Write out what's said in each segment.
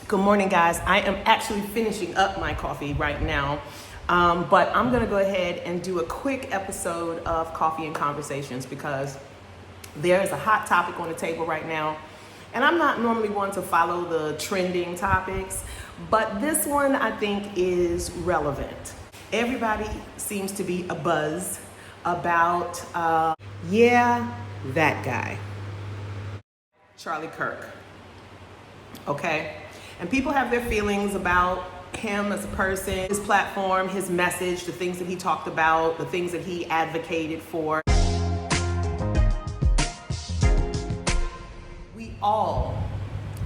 Good morning, guys. I am actually finishing up my coffee right now, but I'm going to go ahead and do a quick episode of Coffee and Conversations because there is a hot topic on the table right now, and I'm not normally one to follow the trending topics, but this one I think is relevant. Everybody seems to be abuzz about, that guy, Charlie Kirk. Okay? And people have their feelings about him as a person, his platform, his message, the things that he talked about, the things that he advocated for. We all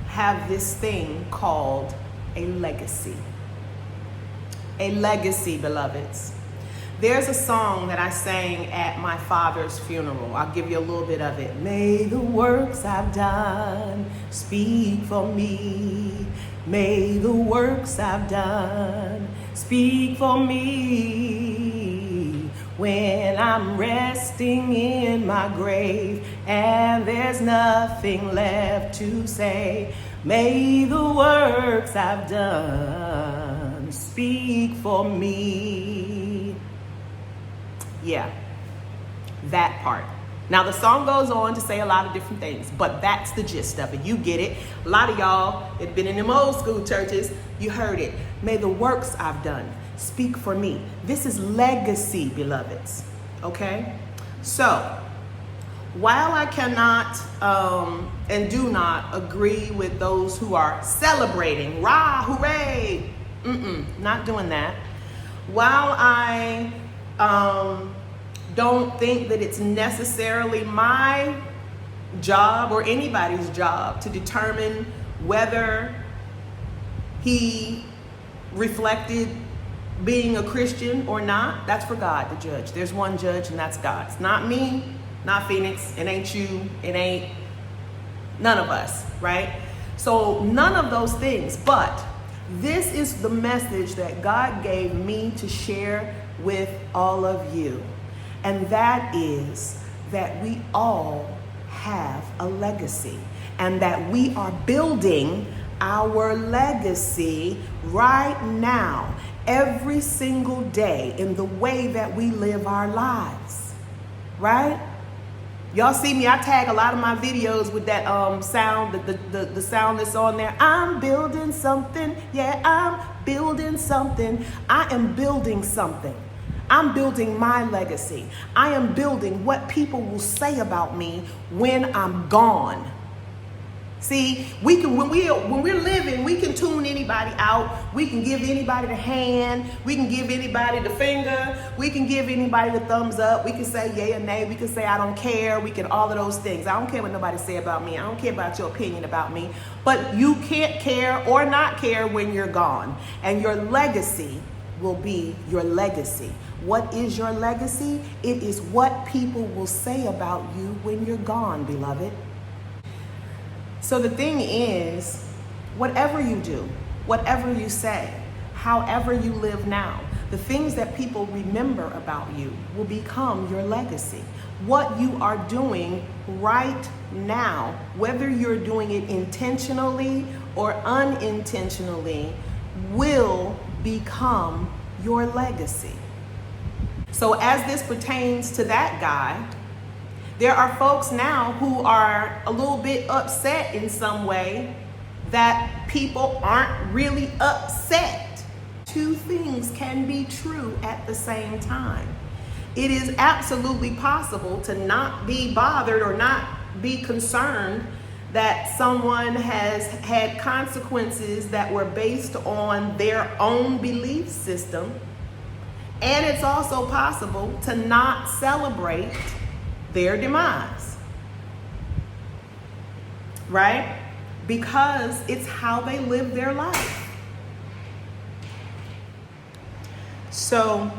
have this thing called a legacy. A legacy, beloveds. There's a song that I sang at my father's funeral. I'll give you a little bit of it. May the works I've done speak for me. May the works I've done speak for me. When I'm resting in my grave and there's nothing left to say, may the works I've done speak for me. Yeah, that part. Now the song goes on to say a lot of different things, but that's the gist of it. You get it. A lot of y'all have been in them old school churches. You heard it. May the works I've done speak for me. This is legacy, beloveds. Okay? So, while I cannot and do not agree with those who are celebrating, rah, hooray, not doing that. While I don't think that it's necessarily my job or anybody's job to determine whether he reflected being a Christian or not. That's for God to judge. There's one judge, and that's God. It's not me, not Phoenix. It ain't you. It ain't none of us, right? So none of those things. But this is the message that God gave me to share with all of you. And that is that we all have a legacy and that we are building our legacy right now, every single day in the way that we live our lives, right? Y'all see me, I tag a lot of my videos with that sound, the sound that's on there. I'm building something, yeah, I'm building something. I am building something. I'm building my legacy. I am building what people will say about me when I'm gone. See, we can when we're living, we can tune anybody out. We can give anybody the hand. We can give anybody the finger. We can give anybody the thumbs up. We can say yay or nay. We can say I don't care. We can all of those things. I don't care what nobody say about me. I don't care about your opinion about me. But you can't care or not care when you're gone. And your legacy will be your legacy. What is your legacy? It is what people will say about you when you're gone, beloved. So the thing is, whatever you do, whatever you say, however you live now, the things that people remember about you will become your legacy. What you are doing right now, whether you're doing it intentionally or unintentionally, will become your legacy. So as this pertains to that guy, there are folks now who are a little bit upset in some way that people aren't really upset. Two things can be true at the same time. It is absolutely possible to not be bothered or not be concerned that someone has had consequences that were based on their own belief system. And it's also possible to not celebrate their demise, right? Because it's how they live their life. So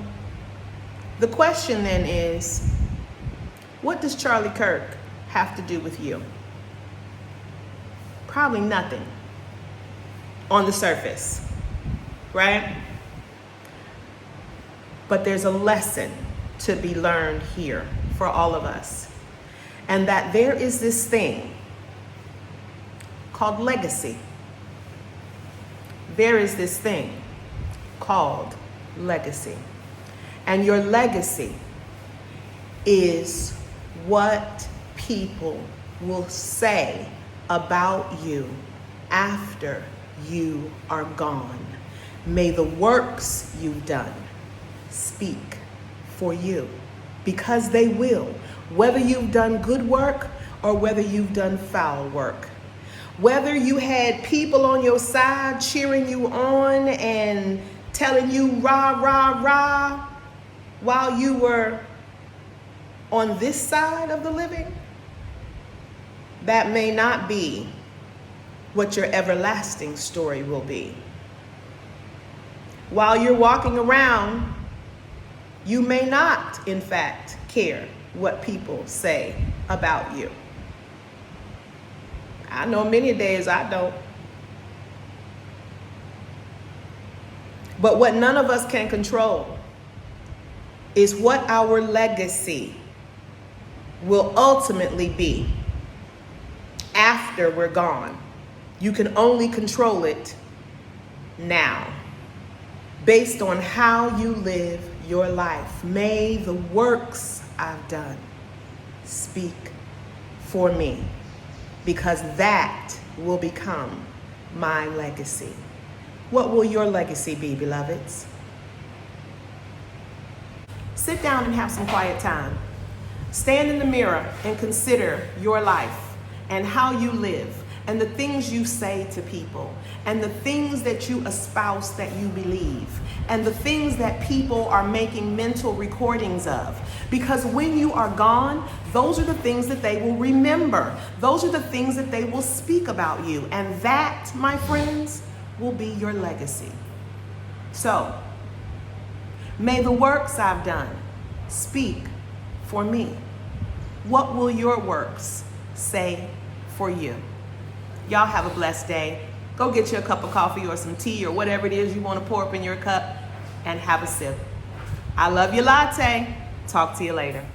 the question then is, what does Charlie Kirk have to do with you? Probably nothing on the surface, right? But there's a lesson to be learned here for all of us. And that there is this thing called legacy. there is this thing called legacy. And your legacy is what people will say about you after you are gone. May the works you've done speak for you, because they will, whether you've done good work or whether you've done foul work. Whether you had people on your side cheering you on and telling you rah, rah, rah while you were on this side of the living, that may not be what your everlasting story will be. While you're walking around, you may not, in fact, care what people say about you. I know many days I don't. But what none of us can control is what our legacy will ultimately be after we're gone. You can only control it now, based on how you live your life. May the works I've done speak for me, because that will become my legacy. What will your legacy be, beloveds? Sit down and have some quiet time. Stand in the mirror and consider your life and how you live and the things you say to people and the things that you espouse that you believe and the things that people are making mental recordings of. Because when you are gone, those are the things that they will remember. Those are the things that they will speak about you. And that, my friends, will be your legacy. So, may the works I've done speak for me. What will your works say for you? Y'all have a blessed day. Go get you a cup of coffee or some tea or whatever it is you want to pour up in your cup and have a sip. I love you, latte. Talk to you later.